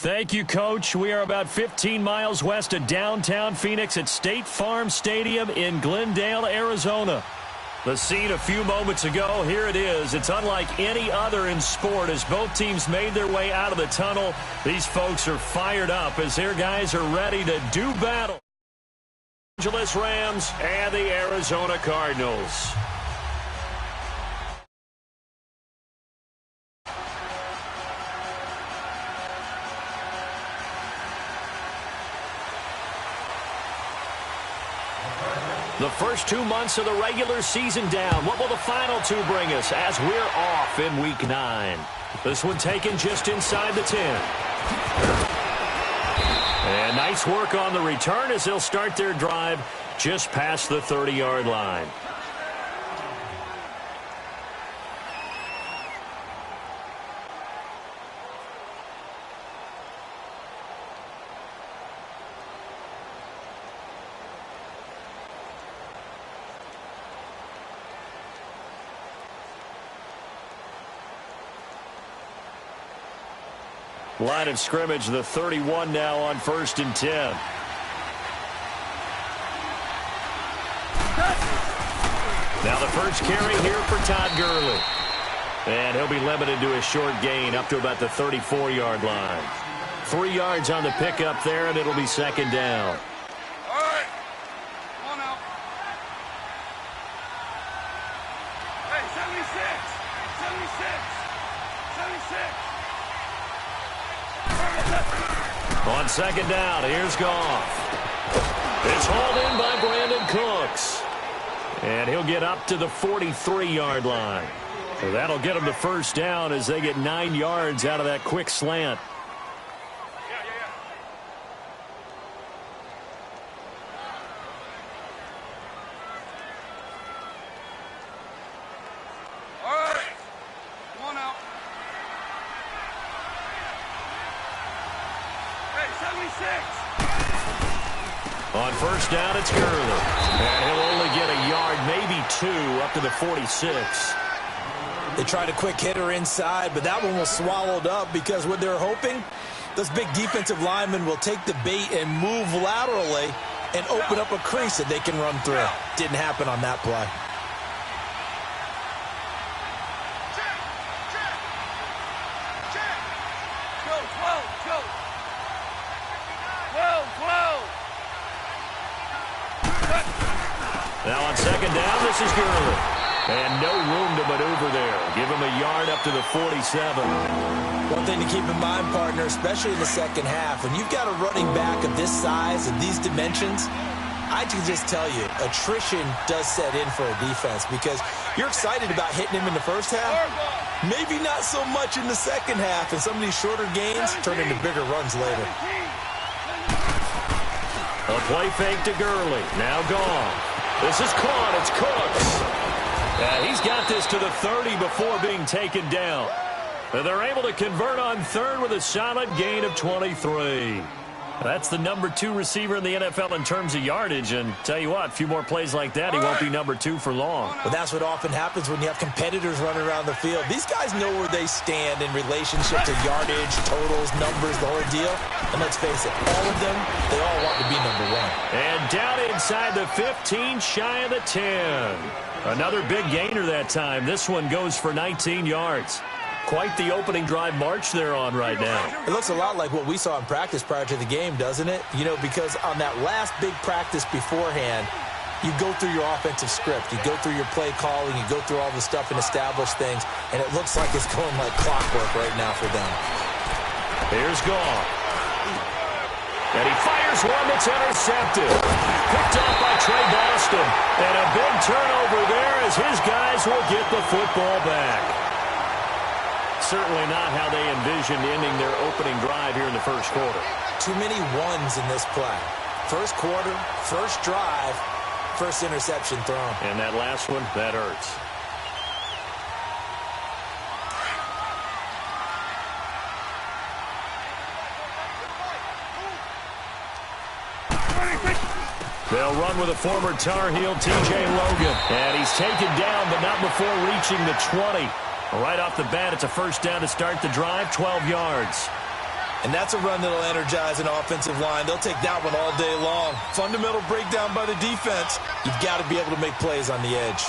Thank you, Coach. We are about 15 miles west of downtown Phoenix at State Farm Stadium in Glendale, Arizona. The scene a few moments ago, here it is. It's unlike any other in sport as both teams made their way out of the tunnel. These folks are fired up as their guys are ready to do battle. Los Angeles Rams and the Arizona Cardinals. The first 2 months of the regular season down. What will the final two bring us as we're off in Week 9? This one taken just inside the 10. And nice work on the return as they'll start their drive just past the 30-yard line. Line of scrimmage, the 31 now on 1st and 10. Now the first carry here for Todd Gurley. And he'll be limited to a short gain up to about the 34-yard line. 3 yards on the pickup there, and it'll be second down. All right. Come on out. Hey, 76. 76. 76. On second down, here's Goff. It's hauled in by Brandon Cooks. And he'll get up to the 43-yard line. So that'll get them the first down as they get 9 yards out of that quick slant. On first down, it's Gurley. And he'll only get a yard, maybe 2, up to the 46. They tried a quick hitter inside, but that one was swallowed up because what they're hoping, those big defensive linemen will take the bait and move laterally and open up a crease that they can run through. Didn't happen on that play. Now on second down, this is Gurley. And no room to maneuver there. Give him a yard up to the 47. One thing to keep in mind, partner, especially in the second half, when you've got a running back of this size and these dimensions, I can just tell you, attrition does set in for a defense because you're excited about hitting him in the first half. Maybe not so much in the second half, and some of these shorter gains turn into bigger runs later. A play fake to Gurley. Now gone. This is caught. It's Cooks. And he's got this to the 30 before being taken down. And they're able to convert on third with a solid gain of 23. That's the number 2 receiver in the NFL in terms of yardage. And tell you what, a few more plays like that, he won't be number 2 for long. But that's what often happens when you have competitors running around the field. These guys know where they stand in relationship to yardage, totals, numbers, the whole deal. And let's face it, all of them, they all want to be number 1. And down inside the 15, shy of the 10. Another big gainer that time. This one goes for 19 yards. Quite the opening drive march they're on right now. It looks a lot like what we saw in practice prior to the game, doesn't it? You know, because on that last big practice beforehand, you go through your offensive script. You go through your play calling. You go through all the stuff and establish things. And it looks like it's going like clockwork right now for them. Here's Goff. And he fires one that's intercepted. Picked off by Trey Boston. And a big turnover there as his guys will get the football back. Certainly not how they envisioned ending their opening drive here in the first quarter. Too many ones in this play. First quarter, first drive, first interception thrown. And that last one, that hurts. They'll run with a former Tar Heel, T.J. Logan. And he's taken down, but not before reaching the 20. Right off the bat, it's a first down to start the drive, 12 yards. And that's a run that'll energize an offensive line. They'll take that one all day long. Fundamental breakdown by the defense. You've got to be able to make plays on the edge.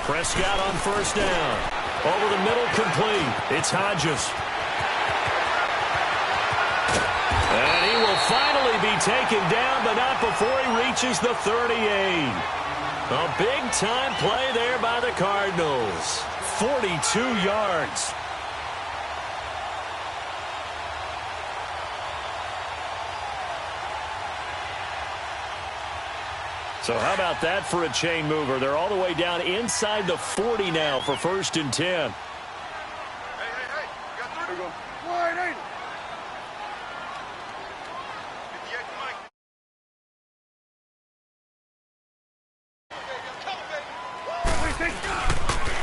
Prescott on first down. Over the middle, complete. It's Hodges. And he will finally be taken down, but not before he reaches the 38. A big-time play there by the Cardinals. 42 yards. So how about that for a chain mover? They're all the way down inside the 40 now for 1st and 10. Hey, got through. Go. Wide eight.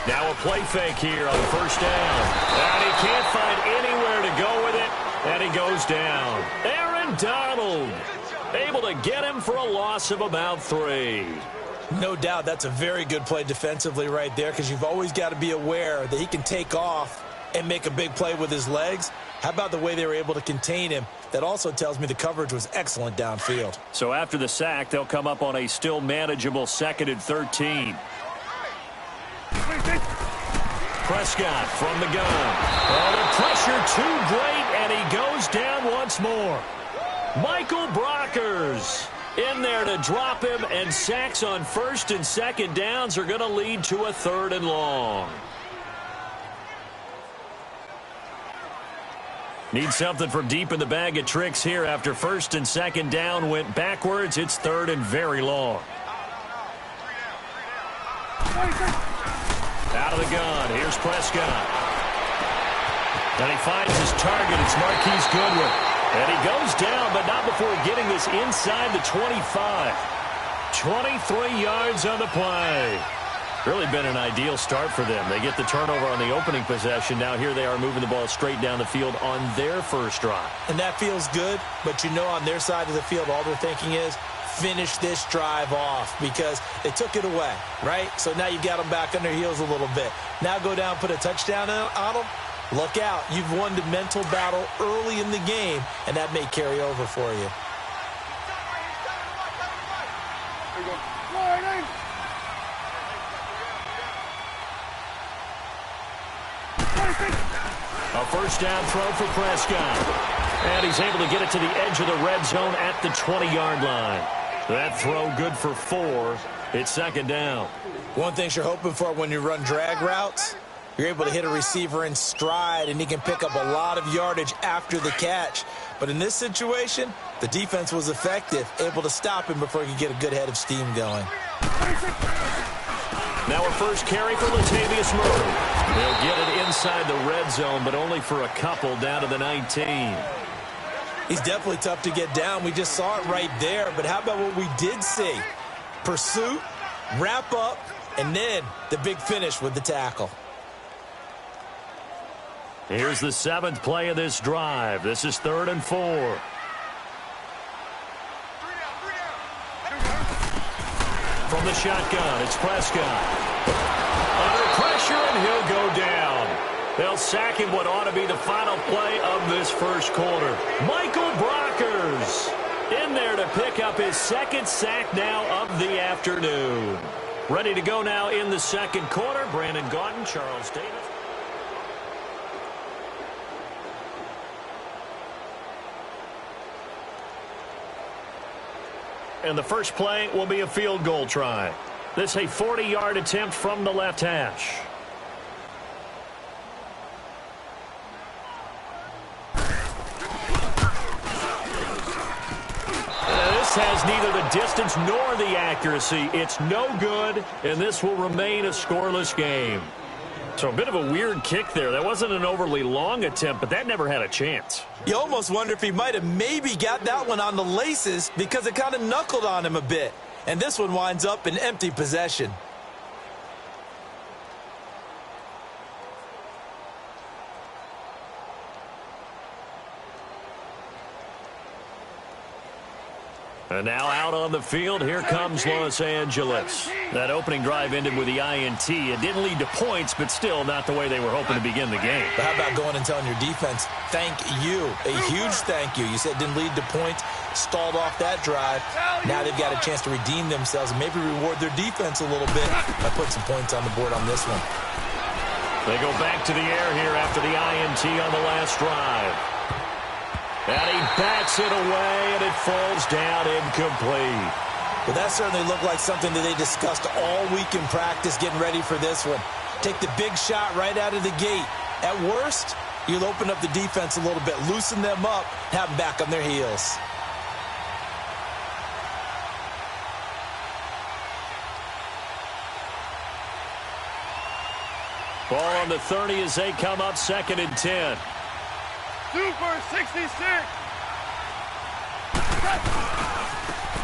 Now a play fake here on 1st down. And he can't find anywhere to go with it, and he goes down. Aaron Donald able to get him for a loss of about 3. No doubt that's a very good play defensively right there, because you've always got to be aware that he can take off and make a big play with his legs. How about the way they were able to contain him? That also tells me the coverage was excellent downfield. So after the sack, they'll come up on a still manageable 2nd and 13. Prescott from the gun. Oh, the pressure too great, and he goes down once more. Michael Brockers in there to drop him, and sacks on 1st and 2nd downs are going to lead to a 3rd and long. Need something from deep in the bag of tricks here after 1st and 2nd down went backwards. It's 3rd and very long. Out of the gun. Here's Prescott. And he finds his target. It's Marquise Goodwin. And he goes down, but not before getting this inside the 25. 23 yards on the play. Really been an ideal start for them. They get the turnover on the opening possession. Now here they are moving the ball straight down the field on their first drive. And that feels good, but you know on their side of the field all they're thinking is finish this drive off, because they took it away, right? So now you've got them back on their heels a little bit. Now go down, put a touchdown on them. Look out. You've won the mental battle early in the game, and that may carry over for you. A first down throw for Prescott. And he's able to get it to the edge of the red zone at the 20-yard line. That throw good for 4. It's 2nd down. One thing you're hoping for when you run drag routes, you're able to hit a receiver in stride, and he can pick up a lot of yardage after the catch. But in this situation, the defense was effective, able to stop him before he could get a good head of steam going. Now a first carry for Latavius Murray. They'll get it inside the red zone, but only for a couple down to the 19. He's definitely tough to get down. We just saw it right there. But how about what we did see? Pursuit, wrap up, and then the big finish with the tackle. Here's the 7th play of this drive. This is 3rd and 4. From the shotgun, it's Prescott. Under pressure, and he'll go down. They'll sack him what ought to be the final play of this first quarter. Michael Brockers in there to pick up his 2nd sack now of the afternoon. Ready to go now in the 2nd quarter. Brandon Gaudin, Charles Davis. And the first play will be a field goal try. This a 40-yard attempt from the left hash. This has neither the distance nor the accuracy. It's no good, and this will remain a scoreless game. So a bit of a weird kick there. That wasn't an overly long attempt, but that never had a chance. You almost wonder if he might have maybe got that one on the laces, because it kind of knuckled on him a bit. And this one winds up in empty possession. And now out on the field, here comes Los Angeles. That opening drive ended with the INT. It didn't lead to points, but still not the way they were hoping to begin the game. But how about going and telling your defense, thank you, a huge thank you. You said it didn't lead to points, stalled off that drive. Now they've got a chance to redeem themselves and maybe reward their defense a little bit by putting some points on the board on this one. They go back to the air here after the INT on the last drive. And he bats it away, and it falls down incomplete. Well, that certainly looked like something that they discussed all week in practice getting ready for this one. Take the big shot right out of the gate. At worst, you'll open up the defense a little bit, loosen them up, have them back on their heels. Ball on the 30 as they come up 2nd and 10. Super 66.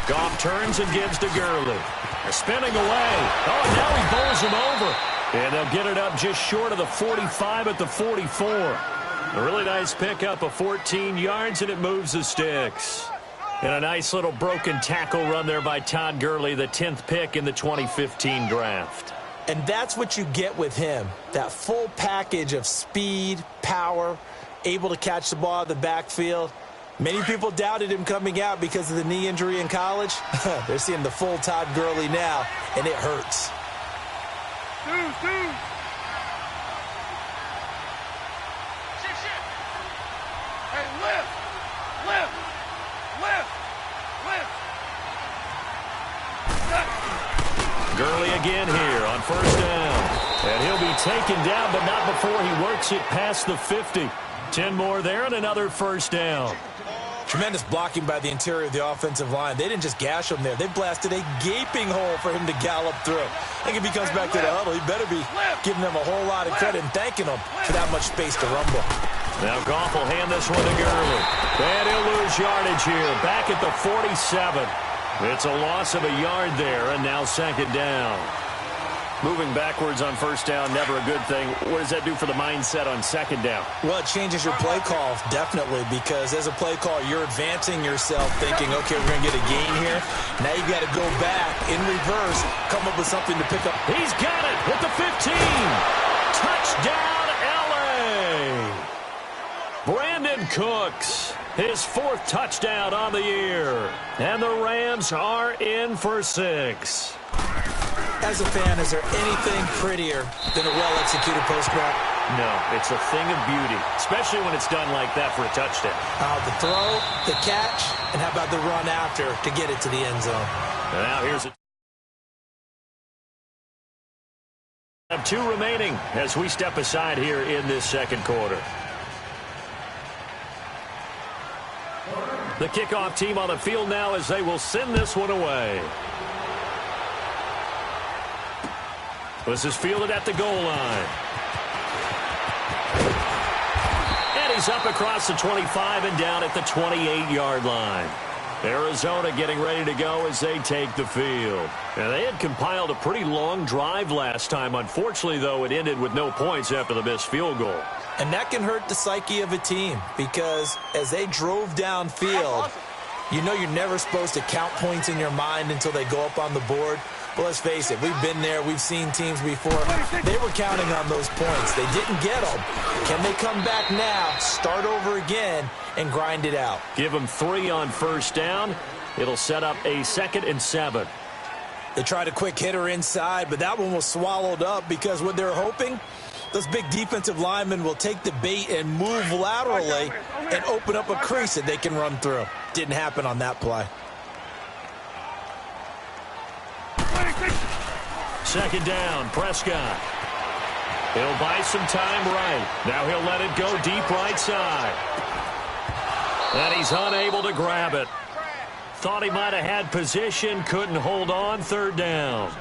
Goff turns and gives to Gurley. They're spinning away. Oh, and now he bowls him over. And they'll get it up just short of the 45 at the 44. A really nice pickup of 14 yards, and it moves the sticks. And a nice little broken tackle run there by Todd Gurley, the 10th pick in the 2015 draft. And that's what you get with him, that full package of speed, power, able to catch the ball out of the backfield. Many people doubted him coming out because of the knee injury in college. They're seeing the full Todd Gurley now, and it hurts. Hey, lift, lift, lift, lift. Gurley again here on 1st down. And he'll be taken down, but not before he works it past the 50. 10 more there and another 1st down. Tremendous blocking by the interior of the offensive line. They didn't just gash him there. They blasted a gaping hole for him to gallop through. I think if he comes back to the huddle, he better be giving them a whole lot of credit and thanking them for that much space to rumble. Now Goff will hand this one to Gurley. And he'll lose yardage here. Back at the 47. It's a loss of a yard there, and now 2nd down. Moving backwards on 1st down, never a good thing. What does that do for the mindset on 2nd down? Well, it changes your play call, definitely, because as a play call, you're advancing yourself thinking, okay, we're going to get a gain here. Now you've got to go back in reverse, come up with something to pick up. He's got it at the 15. Touchdown, L.A. Brandon Cooks, his 4th touchdown on the year. And the Rams are in for 6. As a fan, is there anything prettier than a well-executed post route? No, it's a thing of beauty, especially when it's done like that for a touchdown. The throw, the catch, and how about the run after to get it to the end zone? And now here's it. Have 2 remaining as we step aside here in this 2nd quarter. The kickoff team on the field now as they will send this one away. This is fielded at the goal line. And he's up across the 25 and down at the 28-yard line. Arizona getting ready to go as they take the field. Now, they had compiled a pretty long drive last time. Unfortunately, though, it ended with no points after the missed field goal. And that can hurt the psyche of a team because as they drove downfield, you know you're never supposed to count points in your mind until they go up on the board. Well, let's face it, we've been there. We've seen teams before. They were counting on those points. They didn't get them. Can they come back now, start over again, and grind it out? Give them 3 on 1st down. It'll set up a 2nd and 7. They tried a quick hitter inside, but that one was swallowed up because what they're hoping, those big defensive linemen will take the bait and move laterally and open up a crease that they can run through. Didn't happen on that play. 2nd down, Prescott. He'll buy some time right. Now he'll let it go deep right side. And he's unable to grab it. Thought he might have had position, couldn't hold on, 3rd down.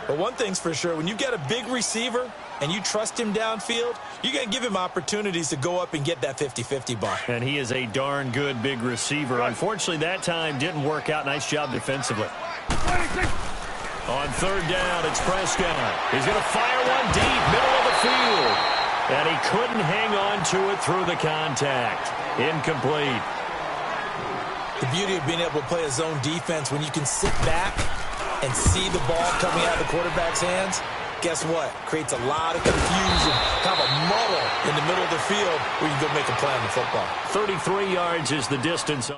But one thing's for sure, when you get a big receiver and you trust him downfield, you're going to give him opportunities to go up and get that 50-50 ball. And he is a darn good big receiver. Unfortunately, that time didn't work out. Nice job defensively. On 3rd down, it's Prescott. He's going to fire one deep, middle of the field. And he couldn't hang on to it through the contact. Incomplete. The beauty of being able to play a zone defense when you can sit back and see the ball coming out of the quarterback's hands, guess what? Creates a lot of confusion, kind of a muddle in the middle of the field where you can go make a play on the football. 33 yards is the distance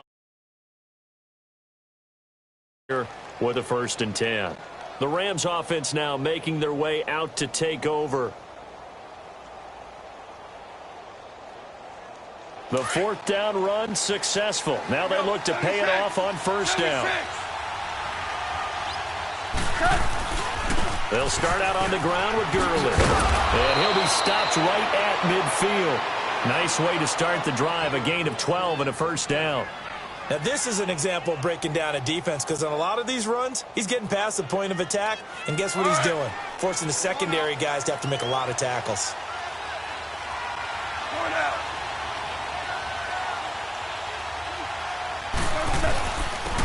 with a 1st and 10. The Rams offense now making their way out to take over. The 4th down run successful. Now they look to pay it off on 1st down. They'll start out on the ground with Gurley. And he'll be stopped right at midfield. Nice way to start the drive. A gain of 12 and a 1st down. Now, this is an example of breaking down a defense because on a lot of these runs, he's getting past the point of attack, and guess what he's doing? Forcing the secondary guys to have to make a lot of tackles.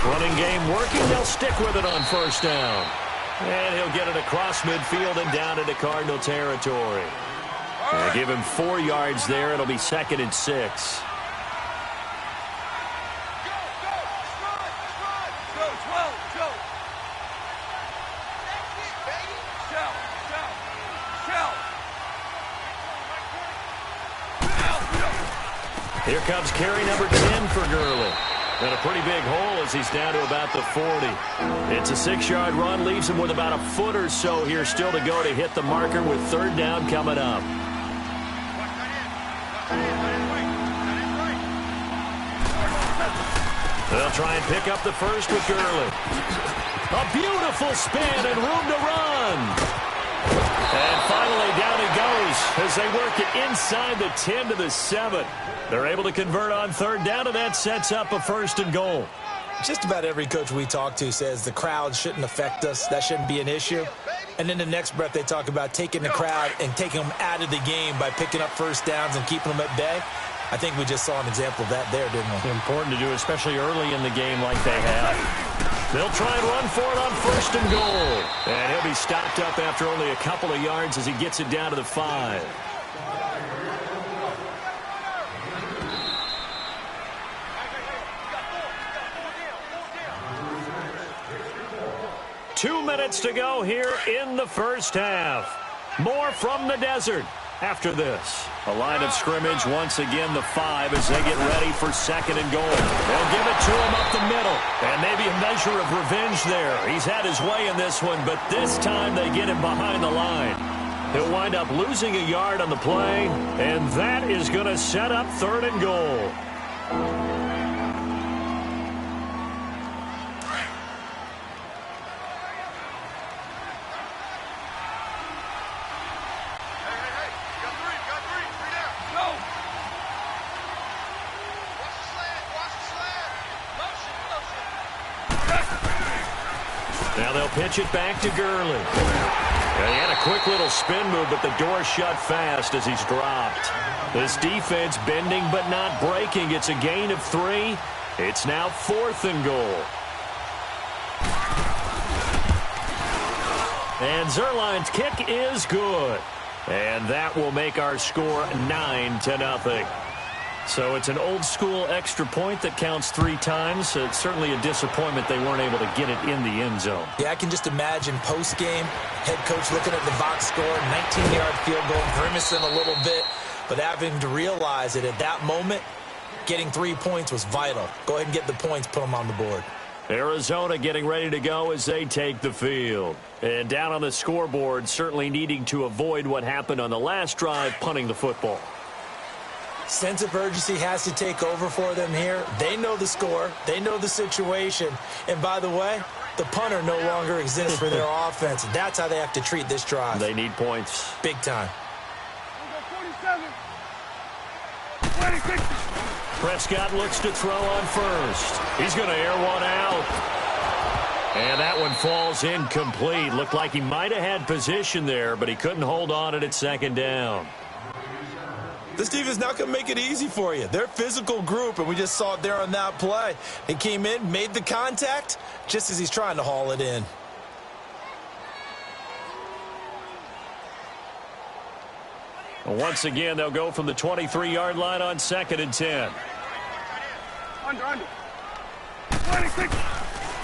Running game working. They'll stick with it on 1st down. And he'll get it across midfield and down into Cardinal territory. They give him 4 yards there. It'll be 2nd and 6. Here comes carry number 10 for Gurley. And a pretty big hole as he's down to about the 40. It's a 6-yard run, leaves him with about a foot or so here still to go to hit the marker with 3rd down coming up. They'll try and pick up the 1st with Gurley. A beautiful spin and room to run. And finally down he goes as they work it inside the 10 to the 7. They're able to convert on 3rd down, and that sets up a 1st and goal. Just about every coach we talk to says the crowd shouldn't affect us. That shouldn't be an issue. And then the next breath they talk about taking the crowd and taking them out of the game by picking up 1st downs and keeping them at bay. I think we just saw an example of that there, didn't we? Important to do, especially early in the game like they have. They'll try and run for it on 1st and goal. And he'll be stopped up after only a couple of yards as he gets it down to the 5. 2 minutes to go here in the 1st half. More from the desert after this. A line of scrimmage, once again the 5 as they get ready for 2nd and goal. They'll give it to him up the middle. And maybe a measure of revenge there. He's had his way in this one, but this time they get him behind the line. He'll wind up losing a yard on the play, and that is going to set up 3rd and goal. Now they'll pitch it back to Gurley. He had a quick little spin move, but the door shut fast as he's dropped. This defense bending but not breaking. It's a gain of 3. It's now 4th and goal. And Zuerlein's kick is good. And that will make our score 9-0. So it's an old-school extra point that counts 3 times. It's certainly a disappointment they weren't able to get it in the end zone. Yeah, I can just imagine post-game, head coach looking at the box score, 19-yard field goal, grimacing a little bit, but having to realize that at that moment, getting 3 points was vital. Go ahead and get the points, put them on the board. Arizona getting ready to go as they take the field. And down on the scoreboard, certainly needing to avoid what happened on the last drive, punting the football. Sense of urgency has to take over for them here. They know the score. They know the situation. And by the way, the punter no longer exists for their offense. That's how they have to treat this drive. They need points. Big time. 47. Prescott looks to throw on 1st. He's going to air one out. And that one falls incomplete. Looked like he might have had position there, but he couldn't hold on it at 2nd down. This defense is not going to make it easy for you. They're a physical group, and we just saw it there on that play. He came in, made the contact, just as he's trying to haul it in. Once again, they'll go from the 23-yard line on 2nd and 10. Under.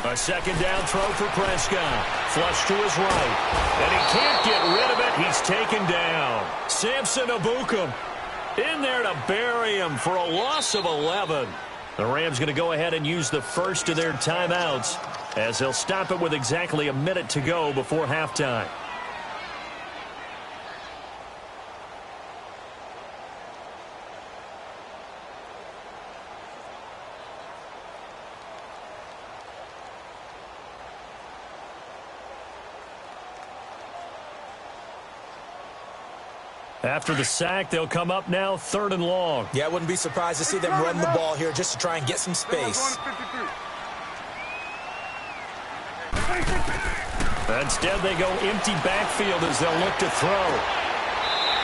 A second down throw for Prescott. Flush to his right. And he can't get rid of it. He's taken down. Samson Ebukam in there to bury him for a loss of 11. The Rams going to go ahead and use the first of their timeouts as they'll stop it with exactly a minute to go before halftime. After the sack, they'll come up now 3rd and long. Yeah, I wouldn't be surprised to see them run the ball here just to try and get some space. Instead, they go empty backfield as they'll look to throw.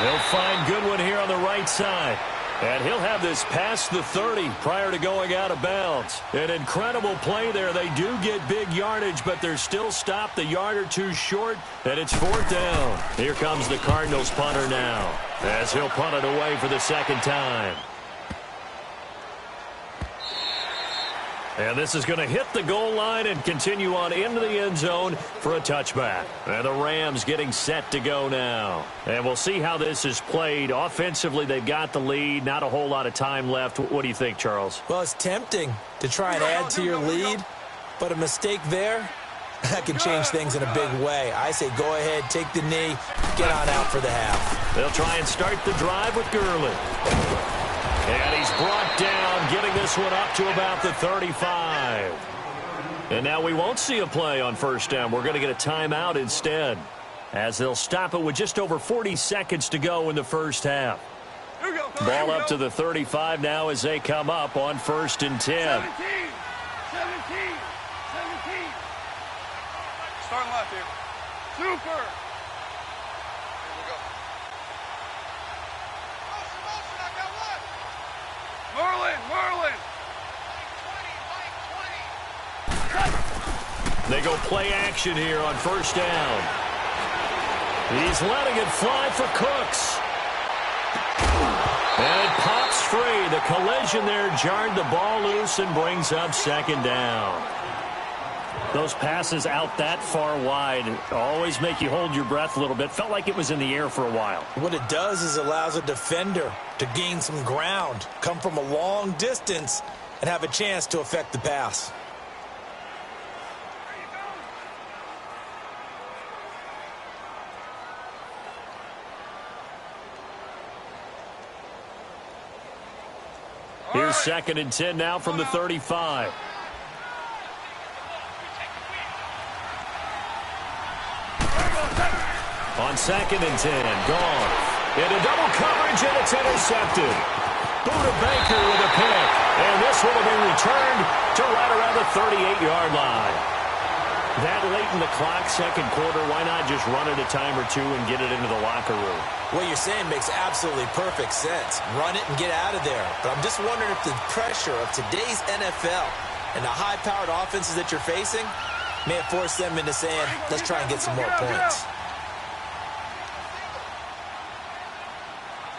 They'll find Goodwin here on the right side. And he'll have this past the 30 prior to going out of bounds. An incredible play there. They do get big yardage, but they're still stopped a yard or two short, and it's 4th down. Here comes the Cardinals punter now as he'll punt it away for the second time. And this is going to hit the goal line and continue on into the end zone for a touchback. And the Rams getting set to go now. And we'll see how this is played. Offensively, they've got the lead. Not a whole lot of time left. What do you think, Charles? Well, it's tempting to try and add to your lead, but a mistake there, that can change things in a big way. I say go ahead, take the knee, get on out for the half. They'll try and start the drive with Gurley. And he's brought down, getting this one up to about the 35. And now we won't see a play on 1st down. We're going to get a timeout instead, as they'll stop it with just over 40 seconds to go in the first half. Ball up to the 35 now as they come up on 1st and 10. 17. Starting left here. Super. Merlin! They go play action here on 1st down. He's letting it fly for Cooks. And it pops free. The collision there jarred the ball loose and brings up 2nd down. Those passes out that far wide always make you hold your breath a little bit. Felt like it was in the air for a while. What it does is allows a defender to gain some ground, come from a long distance, and have a chance to affect the pass. Here's 2nd and 10 now from the 35. On 2nd and 10, gone. Into double coverage, and it's intercepted. Buda Baker with a pick. And this will have been returned to right around the 38-yard line. That late in the clock, 2nd quarter, why not just run it a time or two and get it into the locker room? What you're saying makes absolutely perfect sense. Run it and get out of there. But I'm just wondering if the pressure of today's NFL and the high-powered offenses that you're facing may have forced them into saying, let's try and get some more points.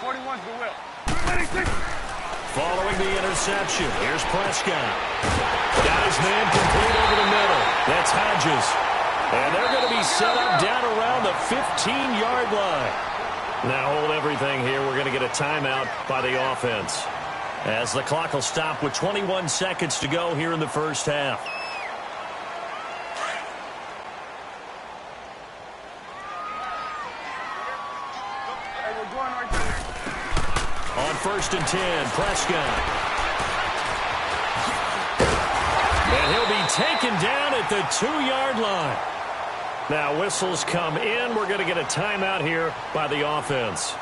41's the will. Following the interception, here's Prescott. Got his man complete over the middle. That's Hodges. And they're going to be set up down around the 15-yard line. Now hold everything here. We're going to get a timeout by the offense, as the clock will stop with 21 seconds to go here in the first half. On 1st and 10, Prescott. And he'll be taken down at the 2-yard line. Now whistles come in. We're going to get a timeout here by the offense,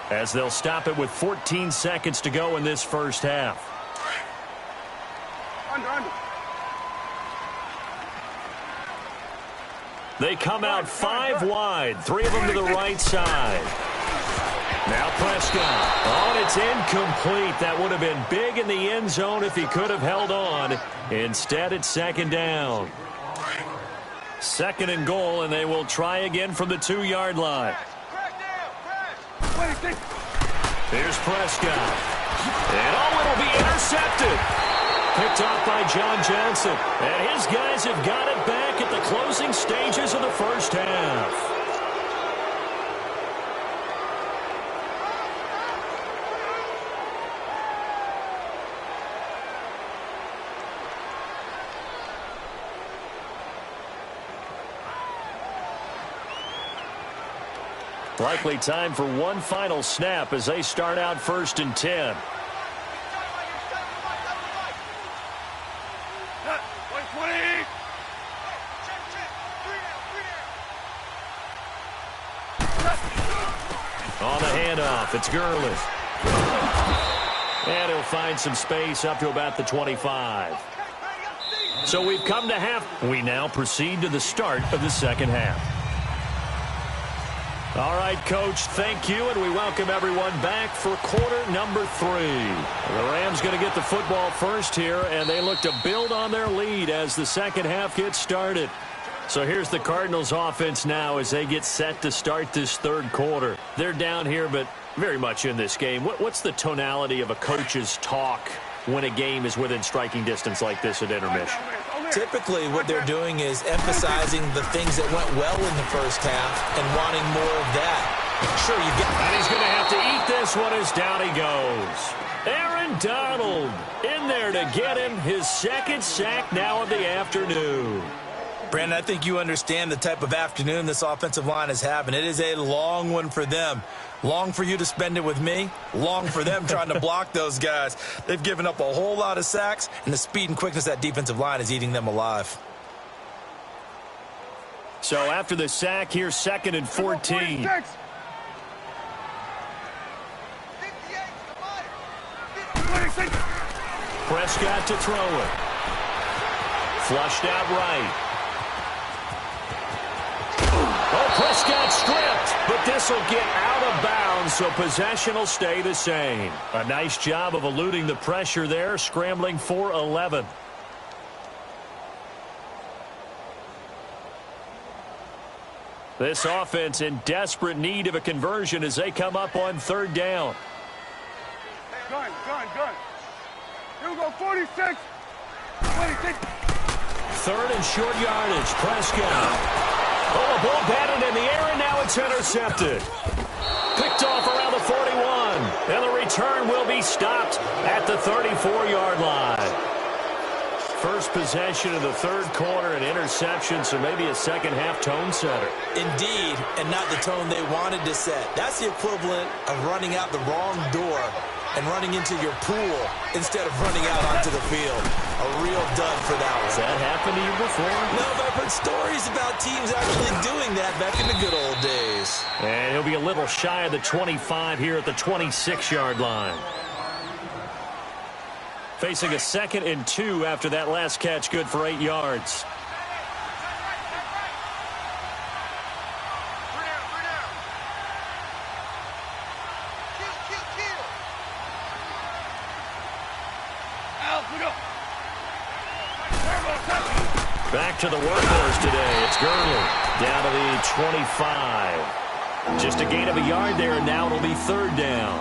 as they'll stop it with 14 seconds to go in this first half. Under. They come out 5 wide, 3 of them to the right side. Now Prescott. Oh, it's incomplete. That would have been big in the end zone if he could have held on. Instead, it's 2nd down. 2nd and goal, and they will try again from the 2-yard line. Here's Prescott. And it'll be intercepted. picked off by John Johnson. And his guys have got it back at the closing stages of the first half. Likely time for one final snap as they start out 1st and 10. On the handoff, it's Gurley. And he'll find some space up to about the 25. So we've come to half. We now proceed to the start of the second half. All right, Coach, thank you, and we welcome everyone back for quarter number 3. The Rams going to get the football first here, and they look to build on their lead as the second half gets started. So here's the Cardinals offense now as they get set to start this third quarter. They're down here, but very much in this game. What's the tonality of a coach's talk when a game is within striking distance like this at intermission? Typically, what they're doing is emphasizing the things that went well in the first half and wanting more of that. Sure, you get. And he's going to have to eat this one as down he goes. Aaron Donald in there to get him his second sack now of the afternoon. Brandon, I think you understand the type of afternoon this offensive line is having. It is a long one for them. Long for you to spend it with me. Long for them trying to block those guys. They've given up a whole lot of sacks, and the speed and quickness of that defensive line is eating them alive. So after the sack, here's 2nd and 14. Prescott to throw it. Flushed out right. Oh, Prescott stripped, but this will get out of bounds, so possession will stay the same. A nice job of eluding the pressure there, scrambling for 11. This offense in desperate need of a conversion as they come up on 3rd down. Gun. Here we go, 46. 26. 3rd and short yardage, Prescott. Oh, a ball batted in the air, and now it's intercepted. Picked off around the 41, and the return will be stopped at the 34-yard line. First possession of the third quarter, an interception, so maybe a second-half tone setter. Indeed, and not the tone they wanted to set. That's the equivalent of running out the wrong door and running into your pool instead of running out onto the field. A real dud for that one. Has that happened to you before? No, but I've heard stories about teams actually doing that back in the good old days. And he'll be a little shy of the 25 here at the 26-yard line. Facing a 2nd and 2 after that last catch, good for 8 yards. Back to the workhorse today. It's Gurley down to the 25. Just a gain of a yard there, and now it'll be 3rd down.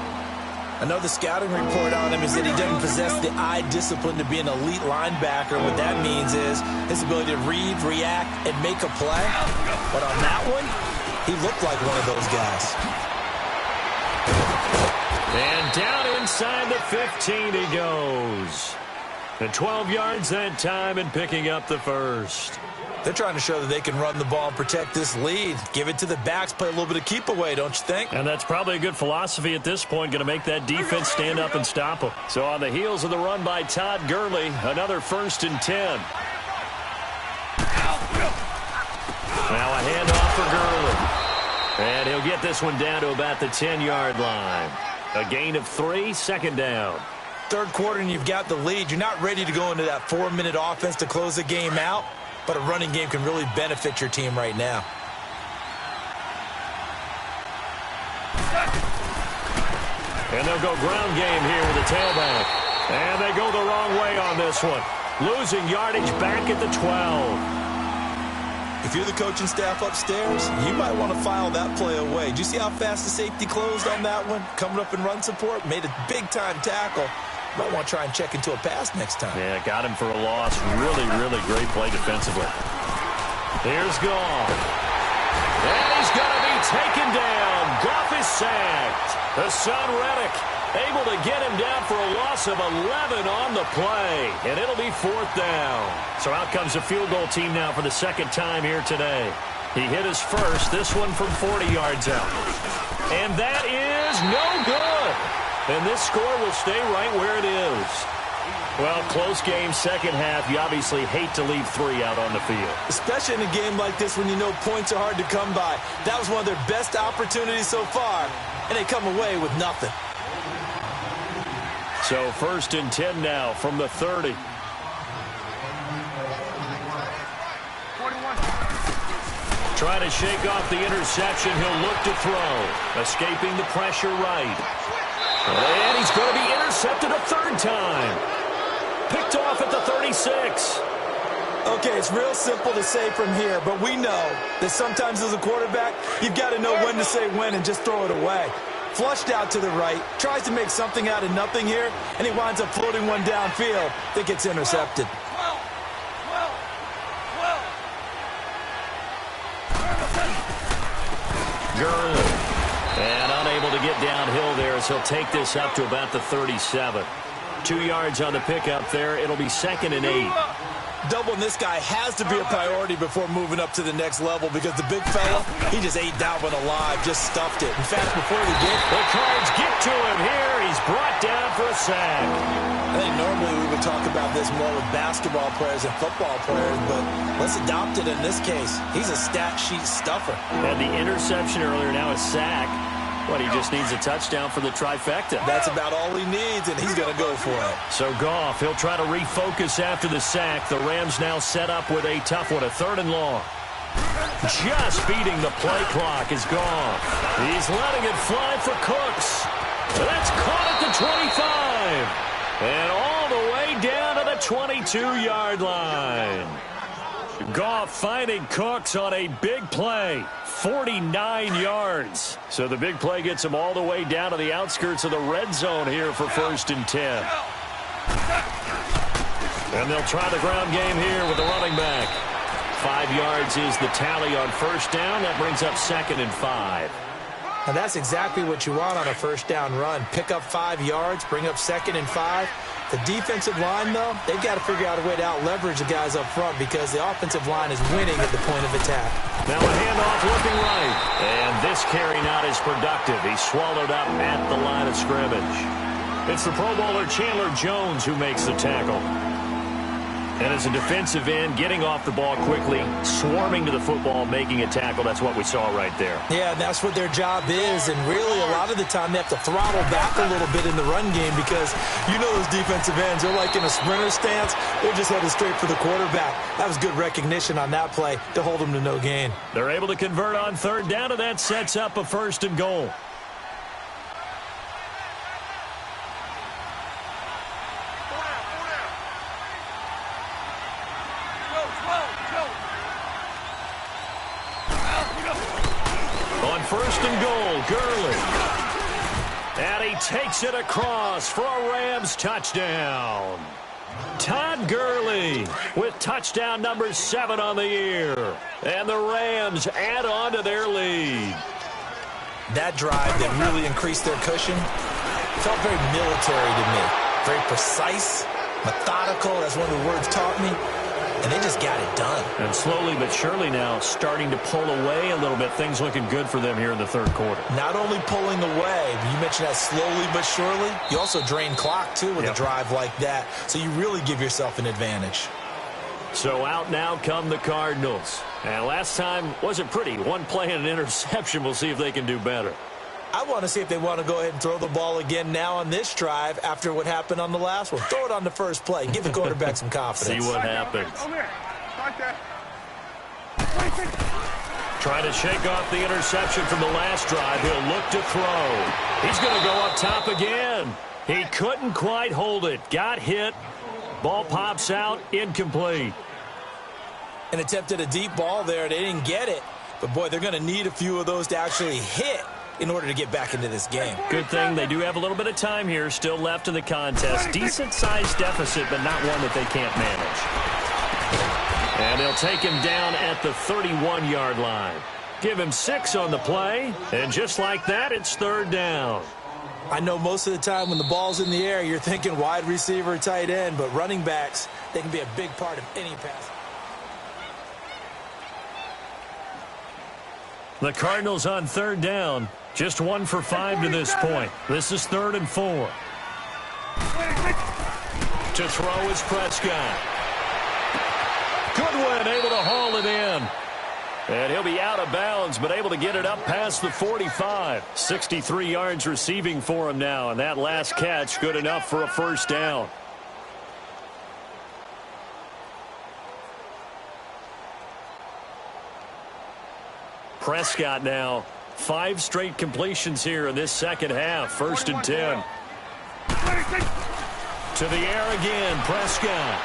I know the scouting report on him is that he doesn't possess the eye discipline to be an elite linebacker. What that means is his ability to read, react, and make a play. But on that one, he looked like one of those guys. And down inside the 15 he goes. And 12 yards that time and picking up the first. They're trying to show that they can run the ball and protect this lead. Give it to the backs, play a little bit of keep away, don't you think? And that's probably a good philosophy at this point, going to make that defense stand up and stop them. So on the heels of the run by Todd Gurley, another 1st and 10. Now a handoff for Gurley. And he'll get this one down to about the 10-yard line. A gain of 3, 2nd down. Third quarter and you've got the lead. You're not ready to go into that 4-minute offense to close the game out. But a running game can really benefit your team right now. And they'll go ground game here with the tailback. And they go the wrong way on this one. Losing yardage back at the 12. If you're the coaching staff upstairs, you might want to file that play away. Did you see how fast the safety closed on that one? Coming up in run support, made a big-time tackle. Might want to try and check into a pass next time. Yeah, got him for a loss. Really, really great play defensively. Here's Goff. And he's going to be taken down. Goff is sacked. Hassan Reddick able to get him down for a loss of 11 on the play. And it'll be 4th down. So out comes the field goal team now for the second time here today. He hit his first, this one from 40 yards out. And that is no good. And this score will stay right where it is. Well, close game, second half. You obviously hate to leave 3 out on the field. Especially in a game like this when you know points are hard to come by. That was one of their best opportunities so far, and they come away with nothing. So 1st and 10 now from the 30. 41. Trying to shake off the interception. He'll look to throw. Escaping the pressure right. And he's going to be intercepted a 3rd time. Picked off at the 36. Okay, it's real simple to say from here, but we know that sometimes as a quarterback, you've got to know when to say when and just throw it away. Flushed out to the right, tries to make something out of nothing here, and he winds up floating one downfield that gets intercepted. Gurley. And unable to get downhill there as he'll take this up to about the 37. 2 yards on the pickup there. It'll be 2nd and 8. Doubling this guy has to be a priority before moving up to the next level because the big fella, he just ate that one alive, just stuffed it. In fact, before the Cards get to him here. He's brought down for a sack. I think normally we would talk about this more with basketball players and football players, but let's adopt it in this case. He's a stat sheet stuffer. Had the interception earlier, now a sack. But he just needs a touchdown for the trifecta. That's about all he needs, and he's going to go for it. So Goff, he'll try to refocus after the sack. The Rams now set up with a tough one, a 3rd and long. Just beating the play clock is Goff. He's letting it fly for Cooks. That's caught at the 25. And all the way down to the 22-yard line. Goff finding Cooks on a big play. 49 yards. So the big play gets him all the way down to the outskirts of the red zone here for 1st and 10. And they'll try the ground game here with the running back. 5 yards is the tally on 1st down. That brings up 2nd and 5. And that's exactly what you want on a 1st down run. Pick up 5 yards, bring up 2nd and 5. The defensive line, though, they've got to figure out a way to out-leverage the guys up front because the offensive line is winning at the point of attack. Now a handoff looking right. And this carry not as productive. He's swallowed up at the line of scrimmage. It's the Pro Bowler Chandler Jones who makes the tackle. And as a defensive end, getting off the ball quickly, swarming to the football, making a tackle, that's what we saw right there. Yeah, that's what their job is, and really a lot of the time they have to throttle back a little bit in the run game because you know those defensive ends, they're like in a sprinter stance, they're just headed straight for the quarterback. That was good recognition on that play to hold them to no gain. They're able to convert on 3rd down, and that sets up a 1st and goal. On 1st and goal, Gurley. And he takes it across for a Rams touchdown. Todd Gurley with touchdown number 7 on the year. And the Rams add on to their lead. That drive that really increased their cushion felt very military to me. Very precise, methodical, that's one of the words taught me. And they just got it done. And slowly but surely now starting to pull away a little bit. Things looking good for them here in the 3rd quarter. Not only pulling away, but you mentioned that slowly but surely. You also drain clock, too, with a drive like that. So you really give yourself an advantage. So out now come the Cardinals. And last time wasn't pretty. One play and an interception. We'll see if they can do better. I want to see if they want to go ahead and throw the ball again now on this drive after what happened on the last one. Throw it on the first play. Give the quarterback some confidence. See what happens. Right there. Trying to shake off the interception from the last drive. He'll look to throw. He's going to go up top again. He couldn't quite hold it. Got hit. Ball pops out. Incomplete. And attempted a deep ball there. They didn't get it. But, boy, they're going to need a few of those to actually hit in order to get back into this game. Good thing they do have a little bit of time here still left in the contest. Decent-sized deficit, but not one that they can't manage. And they'll take him down at the 31-yard line. Give him 6 on the play, and just like that, it's 3rd down. I know most of the time when the ball's in the air, you're thinking wide receiver, tight end, but running backs, they can be a big part of any pass. The Cardinals on 3rd down. Just 1 for 5 to this point. This is 3rd and 4. To throw is Prescott. Goodwin able to haul it in. And he'll be out of bounds, but able to get it up past the 45. 63 yards receiving for him now, and that last catch good enough for a 1st down. Prescott now, 5 straight completions here in this second half. 1st and 10. To the air again, Prescott.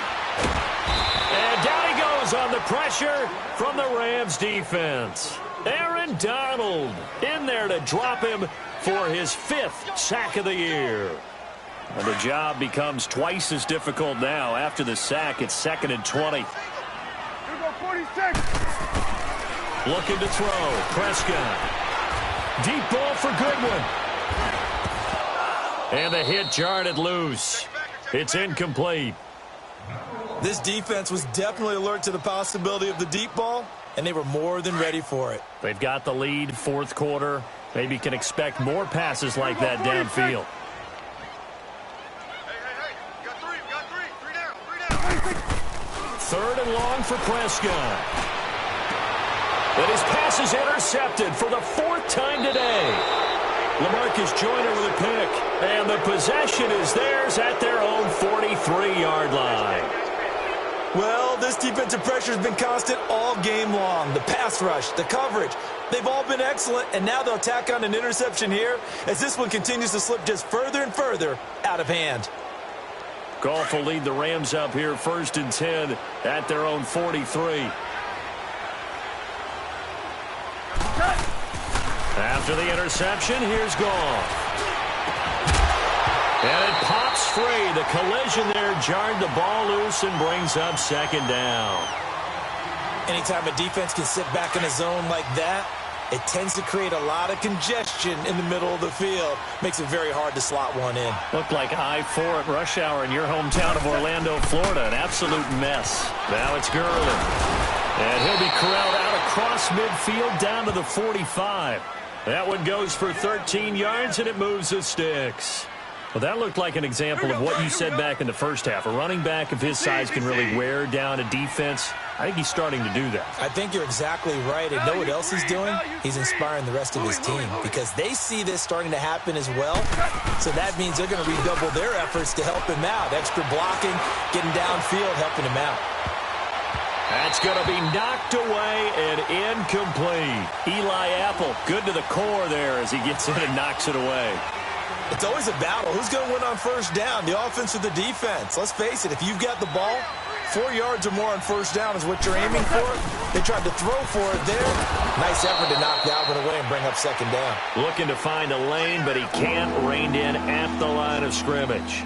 And down he goes on the pressure from the Rams defense. Aaron Donald in there to drop him for his 5th sack of the year. And the job becomes twice as difficult now. After the sack, it's 2nd and 20. Here go 46. Looking to throw. Prescott. Deep ball for Goodwin. And the hit jarred it loose. It's incomplete. This defense was definitely alert to the possibility of the deep ball, and they were more than ready for it. They've got the lead, 4th quarter. Maybe can expect more passes like that downfield. Hey. Got three down. 3rd and long for Prescott. And his pass is intercepted for the 4th time today. LaMarcus Joyner with a pick. And the possession is theirs at their own 43-yard line. Well, this defensive pressure has been constant all game long. The pass rush, the coverage, they've all been excellent, and now they'll tack on an interception here as this one continues to slip just further and further out of hand. Goff will lead the Rams up here 1st and 10 at their own 43. After the interception, here's Goff. And it pops free. The collision there jarred the ball loose and brings up 2nd down. Anytime a defense can sit back in a zone like that, it tends to create a lot of congestion in the middle of the field. Makes it very hard to slot one in. Looked like I-4 at rush hour in your hometown of Orlando, Florida. An absolute mess. Now it's Gurley. And he'll be corralled out across midfield down to the 45. That one goes for 13 yards, and it moves the sticks. Well, that looked like an example of what you said back in the first half. A running back of his size can really wear down a defense. I think he's starting to do that. I think you're exactly right. And know what else he's doing? He's inspiring the rest of his team because they see this starting to happen as well. So that means they're going to redouble their efforts to help him out. Extra blocking, getting downfield, helping him out. That's going to be knocked away and incomplete. Eli Apple, good to the core there as he gets in and knocks it away. It's always a battle. Who's going to win on 1st down, the offense or the defense? Let's face it, if you've got the ball, 4 yards or more on 1st down is what you're aiming for. They tried to throw for it there. Nice effort to knock that one away and bring up 2nd down. Looking to find a lane, but he can't. Reined in at the line of scrimmage.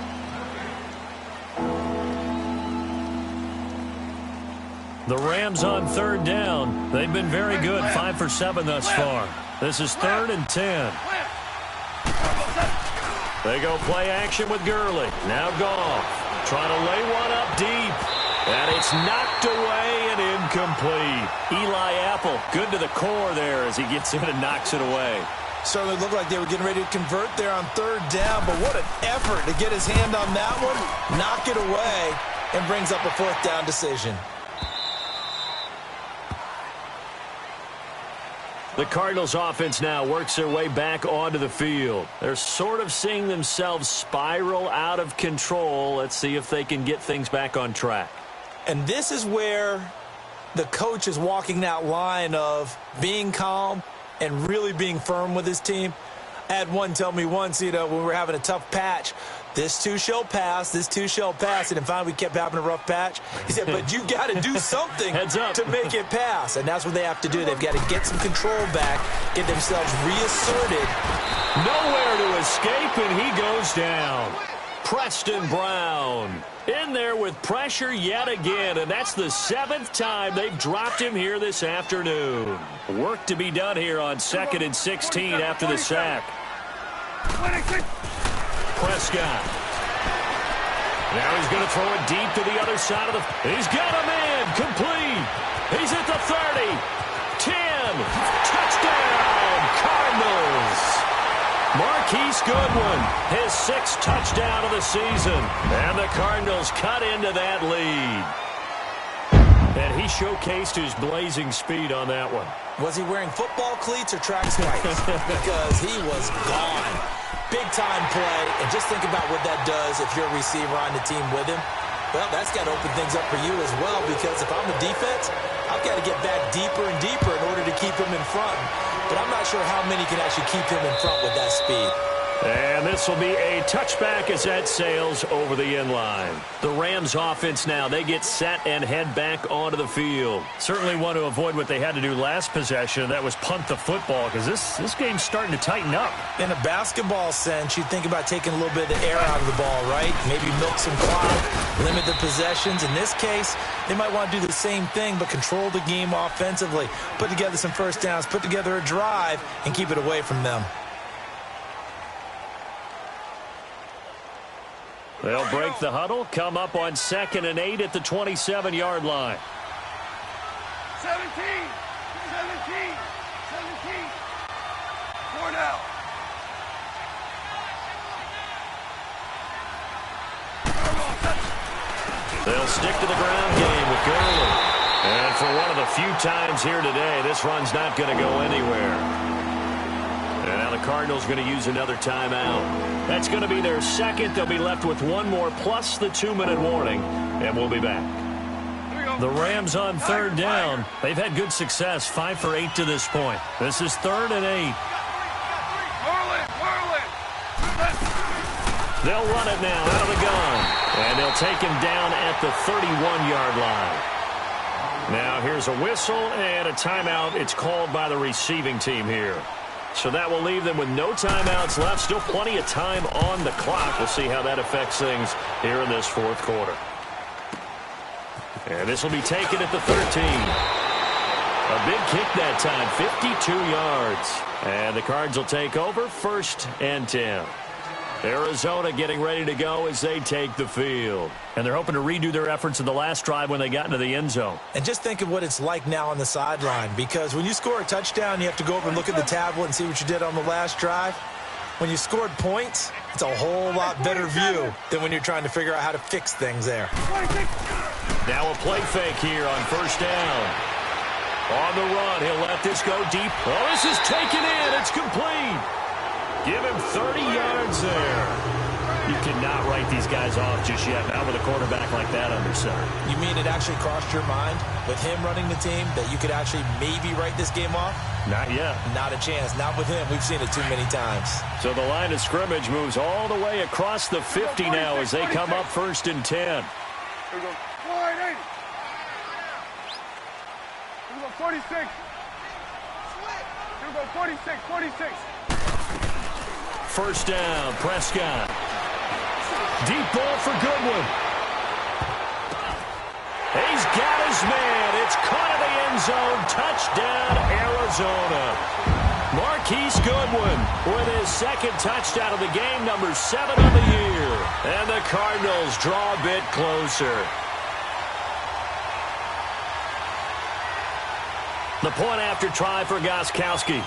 The Rams on 3rd down. They've been very good, 5 for 7 thus far. This is 3rd and 10. They go play action with Gurley. Now Goff trying to lay one up deep. And it's knocked away and incomplete. Eli Apple, good to the core there as he gets in and knocks it away. Certainly looked like they were getting ready to convert there on 3rd down, but what an effort to get his hand on that one, knock it away, and brings up a 4th down decision. The Cardinals offense now works their way back onto the field. They're sort of seeing themselves spiral out of control. Let's see if they can get things back on track. And this is where the coach is walking that line of being calm and really being firm with his team. I had one tell me once, when we were having a tough patch, This too shall pass. This too shall pass. And finally, we kept having a rough patch. He said, but you got to do something to make it pass. And that's what they have to do. They've got to get some control back, get themselves reasserted. Nowhere to escape, and he goes down. Preston Brown in there with pressure yet again, and that's the 7th time they've dropped him here this afternoon. Work to be done here on 2nd and 16 after the sack. Prescott. Now he's going to throw it deep to the other side of the... He's got a man. Complete. He's at the 30. 10. Touchdown. Cardinals. Marquise Goodwin, his 6th touchdown of the season. And the Cardinals cut into that lead. And he showcased his blazing speed on that one. Was he wearing football cleats or track spikes? Because he was gone. Big-time play, and just think about what that does if you're a receiver on the team with him. Well, that's got to open things up for you as well, because if I'm the defense, I've got to get back deeper and deeper in order to keep him in front. But I'm not sure how many can actually keep him in front with that speed. And this will be a touchback as that sails over the end line. The Rams offense now, they get set and head back onto the field. Certainly want to avoid what they had to do last possession. That was punt the football, because this game's starting to tighten up. In a basketball sense, you think about taking a little bit of the air out of the ball, right? Maybe milk some clock, limit the possessions. In this case, they might want to do the same thing, but control the game offensively. Put together some first downs, put together a drive, and keep it away from them. They'll break the huddle, come up on 2nd and 8 at the 27-yard line. 17. 4 now. They'll stick to the ground game with Gurley. And for one of the few times here today, this run's not going to go anywhere. And now the Cardinals going to use another timeout. That's going to be their 2nd. They'll be left with one more plus the 2-minute warning, and we'll be back. The Rams on 3rd down. They've had good success, 5 for 8 to this point. This is 3rd and 8. They'll run it now out of the gun, and they'll take him down at the 31-yard line. Now here's a whistle and a timeout. It's called by the receiving team here. So that will leave them with no timeouts left. Still plenty of time on the clock. We'll see how that affects things here in this 4th quarter. And this will be taken at the 13. A big kick that time, 52 yards. And the Cards will take over 1st and 10. Arizona getting ready to go as they take the field. And they're hoping to redo their efforts in the last drive when they got into the end zone. And just think of what it's like now on the sideline, because when you score a touchdown, you have to go over and look at the tablet and see what you did on the last drive. When you scored points, it's a whole lot better view than when you're trying to figure out how to fix things there. Now a play fake here on 1st down. On the run, he'll let this go deep. Oh, this is taken in. It's complete. Give him 30 yards there. You cannot write these guys off just yet, not with a quarterback like that under center. You mean it actually crossed your mind with him running the team that you could actually maybe write this game off? Not yet. Not a chance. Not with him. We've seen it too many times. So the line of scrimmage moves all the way across the 50 now as they come up 1st and 10. Here we go. 480. Here we go. 46. Here we go. 46. 1st down, Prescott. Deep ball for Goodwin. He's got his man. It's caught in the end zone. Touchdown, Arizona. Marquise Goodwin with his 2nd touchdown of the game, number 7 of the year. And the Cardinals draw a bit closer. The point after try for Gostkowski.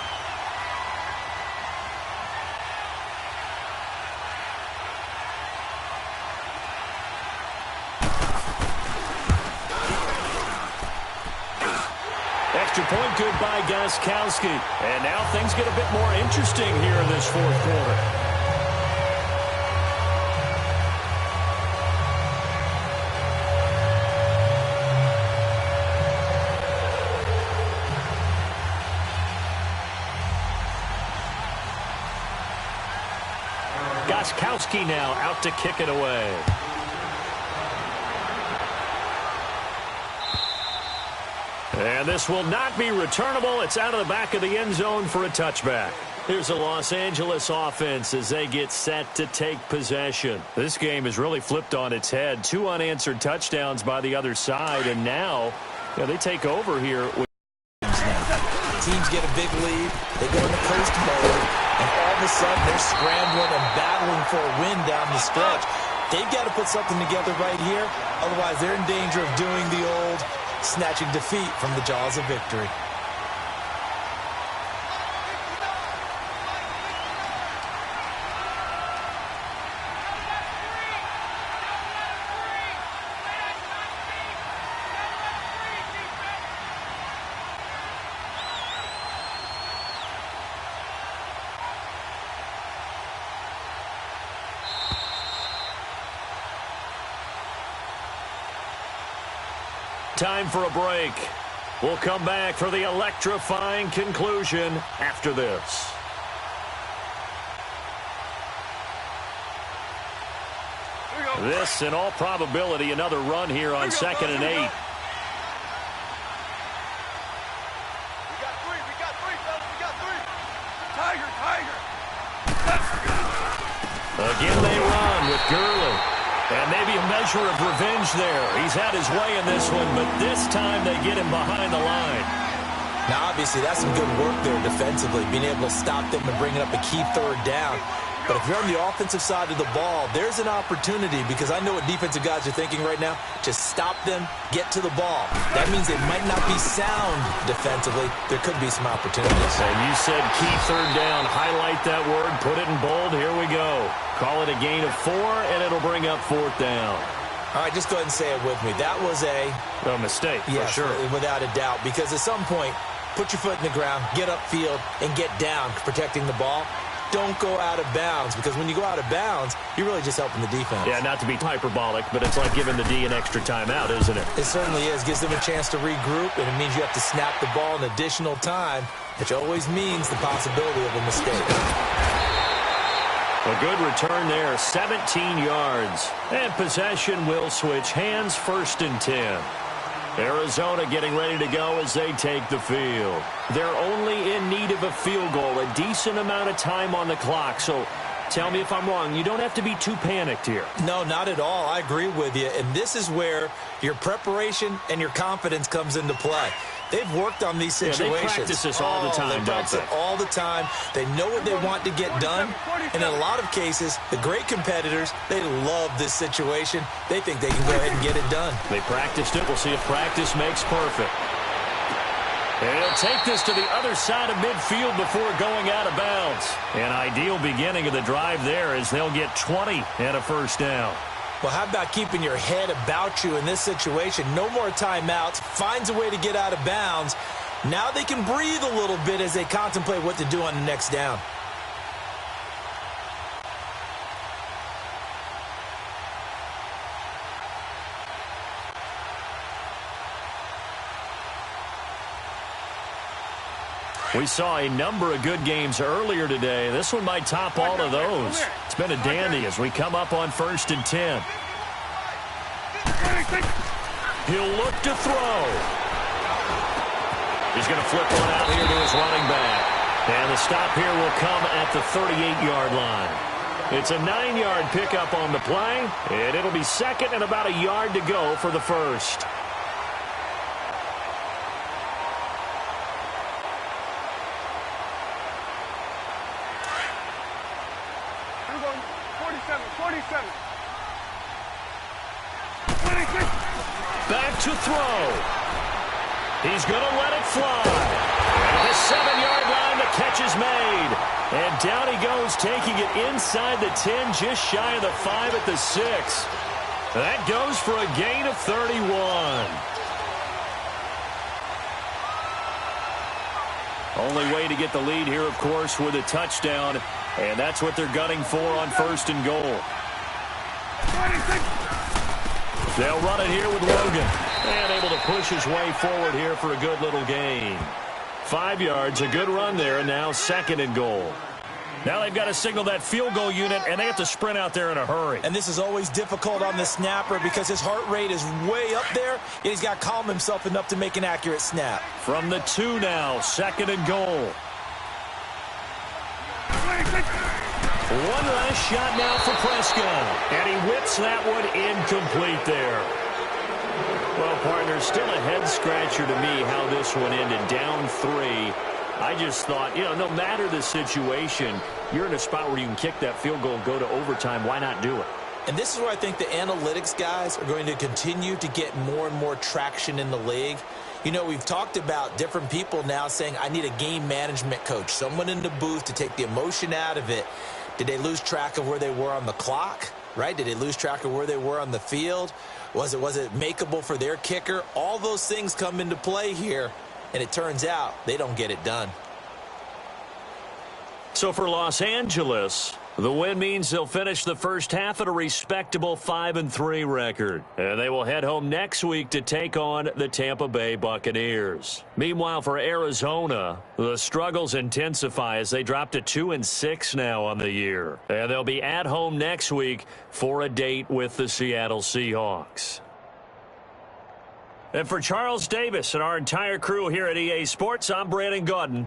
Extra point good by Gostkowski. And now things get a bit more interesting here in this 4th quarter. Gostkowski now out to kick it away. And this will not be returnable. It's out of the back of the end zone for a touchback. Here's the Los Angeles offense as they get set to take possession. This game is really flipped on its head. 2 unanswered touchdowns by the other side, and now they take over here. Teams get a big lead. They go into post mode, and all of a sudden they're scrambling and battling for a win down the stretch. They've got to put something together right here. Otherwise, they're in danger of doing the old snatching defeat from the jaws of victory. Time for a break. We'll come back for the electrifying conclusion after this. This, in all probability, another run here on 2nd and 8. We got three, fellas. We got three. Tiger. Again they run with Gurley. And maybe a measure of revenge there. He's had his way in this one, but this time they get him behind the line. Now, obviously, that's some good work there defensively, being able to stop them and bringing up a key 3rd down. But if you're on the offensive side of the ball, there's an opportunity, because I know what defensive guys are thinking right now. Just stop them, get to the ball. That means they might not be sound defensively. There could be some opportunities. And you said key 3rd down. Highlight that word. Put it in bold. Here we go. Call it a gain of 4, and it'll bring up 4th down. All right, just go ahead and say it with me. That was a mistake, yes, for sure. Without a doubt, because at some point, put your foot in the ground, get upfield, and get down, protecting the ball. Don't go out of bounds, because when you go out of bounds, you're really just helping the defense. Yeah, not to be hyperbolic, but it's like giving the D an extra timeout, isn't it? It certainly is. Gives them a chance to regroup, and it means you have to snap the ball in additional time, which always means the possibility of a mistake. A good return there, 17 yards. And possession will switch hands, 1st and 10. Arizona getting ready to go as they take the field. They're only in need of a field goal, a decent amount of time on the clock. So tell me if I'm wrong. You don't have to be too panicked here. No, not at all. I agree with you. And this is where your preparation and your confidence comes into play. They've worked on these situations. Yeah, they practice this all the time, they practice it all the time. They know what they want to get done. And in a lot of cases, the great competitors, they love this situation. They think they can go ahead and get it done. They practiced it. We'll see if practice makes perfect. And he'll take this to the other side of midfield before going out of bounds. An ideal beginning of the drive there as they'll get 20 and a 1st down. Well, how about keeping your head about you in this situation? No more timeouts. Finds a way to get out of bounds. Now they can breathe a little bit as they contemplate what to do on the next down. We saw a number of good games earlier today. This one might top all of those. It's been a dandy as we come up on 1st and 10. He'll look to throw. He's going to flip one out here to his running back. And the stop here will come at the 38-yard line. It's a 9-yard pickup on the play, and it'll be 2nd and about a yard to go for the 1st. Back to throw. He's going to let it fly. At the 7-yard line, the catch is made. And down he goes, taking it inside the 10, just shy of the 5 at the 6. That goes for a gain of 31. Only way to get the lead here, of course, with a touchdown. And that's what they're gunning for on 1st and goal. They'll run it here with Logan. And able to push his way forward here for a good little gain. 5 yards, a good run there, and now 2nd and goal. Now they've got to signal that field goal unit, and they have to sprint out there in a hurry. And this is always difficult on the snapper because his heart rate is way up there, and he's got to calm himself enough to make an accurate snap. From the 2 now, 2nd and goal. One last shot now for Prescott. And he whips that one incomplete there. Well, partner, still a head-scratcher to me how this one ended. Down 3. I just thought, no matter the situation, you're in a spot where you can kick that field goal, go to overtime. Why not do it? And this is where I think the analytics guys are going to continue to get more and more traction in the league. We've talked about different people now saying, I need a game management coach, someone in the booth to take the emotion out of it. Did they lose track of where they were on the clock, right? Did they lose track of where they were on the field? Was it makeable for their kicker? All those things come into play here. And it turns out they don't get it done. So for Los Angeles, the win means they'll finish the first half at a respectable 5-3 record. And they will head home next week to take on the Tampa Bay Buccaneers. Meanwhile, for Arizona, the struggles intensify as they drop to 2-6 now on the year. And they'll be at home next week for a date with the Seattle Seahawks. And for Charles Davis and our entire crew here at EA Sports, I'm Brandon Gaudin.